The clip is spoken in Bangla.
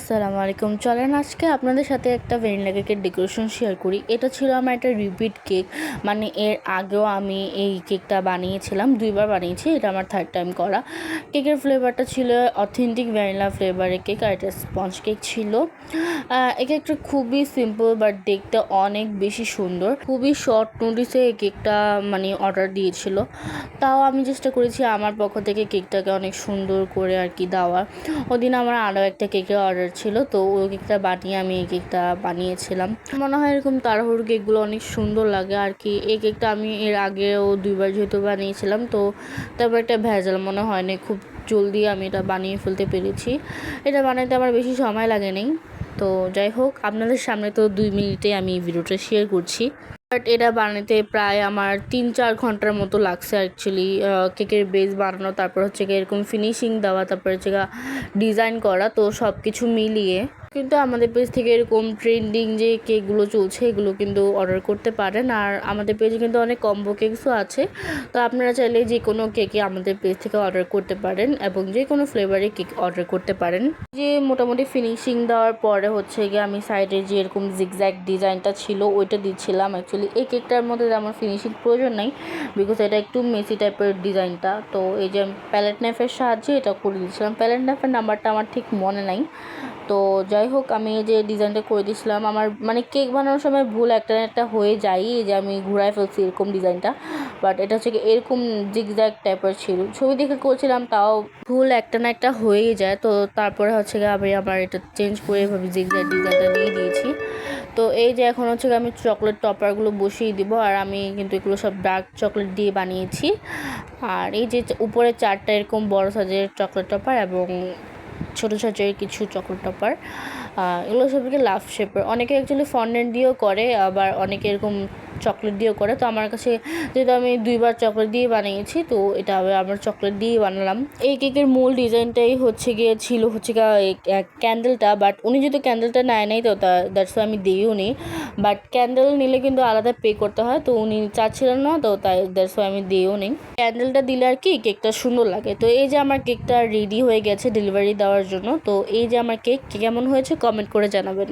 আসসালামু আলাইকুম। চলেন আজকে আপনাদের সাথে একটা ভ্যানিলা কেকের ডেকোরেশন শেয়ার করি। এটা ছিল আমার একটা রিপিট কেক, মানে এর আগেও আমি এই কেকটা বানিয়েছিলাম, 2বার বানিয়েছি, এটা আমার থার্ড টাইম করা। কেকের ফ্লেভারটা ছিল অথেন্টিক ভ্যানিলা ফ্লেভারের কেক, আর এটা স্পঞ্জ কেক ছিল। এই কেকটা খুবই সিম্পল বাট দেখতে অনেক বেশি সুন্দর। খুবই শর্ট নোটিসে এই কেকটা মানে অর্ডার দিয়েছিল, তাও আমি চেষ্টা করেছি আমার পক্ষ থেকে কেকটাকে অনেক সুন্দর করে আর কি দেওয়ার। ওদিন আমার আরও একটা কেকের অর্ডার ছিল, তো ওই কেকটা বানিয়ে আমি এই কেকটা বানিয়েছিলাম। মনে হয় এরকম তাড়াহুড়ো কেকগুলো অনেক সুন্দর লাগে আর কি। এই কেকটা আমি এর আগেও 2বার যেহেতু বানিয়েছিলাম, তো তারপর একটা ভেজাল মনে হয়নি, খুব জলদি আমি এটা বানিয়ে ফেলতে পেরেছি। এটা বানাইতে আমার বেশি সময় লাগেনি। তো যাই হোক, আপনাদের সামনে তো 2 মিনিটে আমি এই ভিডিওটা শেয়ার করছি। বাট এটা বানাতে প্রায় আমার 3-4 ঘন্টার মতো লাগছে অ্যাকচুয়ালি। কেকের বেস বানানো, তারপর হচ্ছে এরকম ফিনিশিং দেওয়া, তারপর হচ্ছে ডিজাইন করা, তো সব কিছু মিলিয়ে। কিন্তু আমাদের পেজ থেকে এরকম ট্রেন্ডিং যে কেকগুলো চলছে এগুলো কিন্তু অর্ডার করতে পারেন, আর আমাদের পেজে কিন্তু অনেক কম্বো কেকসও আছে। তো আপনারা চাইলে যে কোনো কেকে আমাদের পেজ থেকে অর্ডার করতে পারেন এবং যে কোনো ফ্লেভারে কেক অর্ডার করতে পারেন। যে মোটামুটি ফিনিশিং দেওয়ার পরে হচ্ছে গিয়ে আমি সাইডে যে এরকম জিগজ্যাগ ডিজাইনটা ছিল ওইটা দিচ্ছিলাম। অ্যাকচুয়ালি এই কেকটার মধ্যে আমার ফিনিশিং প্রয়োজন নেই, বিকজ এটা একটু মেসি টাইপের ডিজাইনটা। তো এই যে প্যালেট নাইফের সাহায্যে এটা করে দিচ্ছিলাম। প্যালেট নাইফের নাম্বারটা আমার ঠিক মনে নাই। তো যাই হোক, আমি এই যে ডিজাইনটা করে দিয়েছিলাম। আমার মানে কেক বানানোর সময় ভুল একটা না একটা হয়ে যায়, এই যে আমি ঘুরাই ফেলছি এরকম ডিজাইনটা, বাট এটা হচ্ছে এরকম জিগজ্যাগ টাইপের ছিল। ছবি দেখে করছিলাম, তাও ভুল একটা না একটা হয়েই যায়। তো তারপরে হচ্ছে আমি আবার এটা চেঞ্জ করে এভাবে জিগজ্যাগ ডিজাইনটা দিয়ে দিয়েছি। তো এই যে এখন হচ্ছে আমি চকলেট টপারগুলো বসিয়ে দিব, আর আমি কিন্তু এগুলো সব ডার্ক চকলেট দিয়ে বানিয়েছি। আর এই যে উপরে 4টা এরকম বড় সাইজের চকলেট টপার এবং ছোটো সাইজের কিছু চকলেট টপার, এগুলো সবকে লাভ শেপের। অনেকে অ্যাকচুয়ালি ফন্ডেন্ট দিয়েও করে, আবার অনেকে এরকম চকলেট দিয়েও করে। তো আমার কাছে যেহেতু আমি 2বার চকলেট দিয়ে বানিয়েছি, তো এটা আমার চকলেট দিয়েই বানালাম। এই কেকের মূল ডিজাইনটাই ছিল ক্যান্ডেলটা, বাট উনি যেহেতু ক্যান্ডেলটা নেয় নাই, তো দ্যাটস আমি দিইও নি। বাট ক্যান্ডেল নিলে কিন্তু আলাদা পে করতে হয়, তো উনি চাচ্ছিলেন না, তো তাই দ্যাটস আমি দিইও নি। ক্যান্ডেলটা দিলে আর কি কেকটা সুন্দর লাগে। তো এই যে আমার কেকটা রেডি হয়ে গেছে ডেলিভারি দেওয়ার জন্য। তো এই যে আমার কেক কেমন হয়েছে কমেন্ট করে জানাবেন।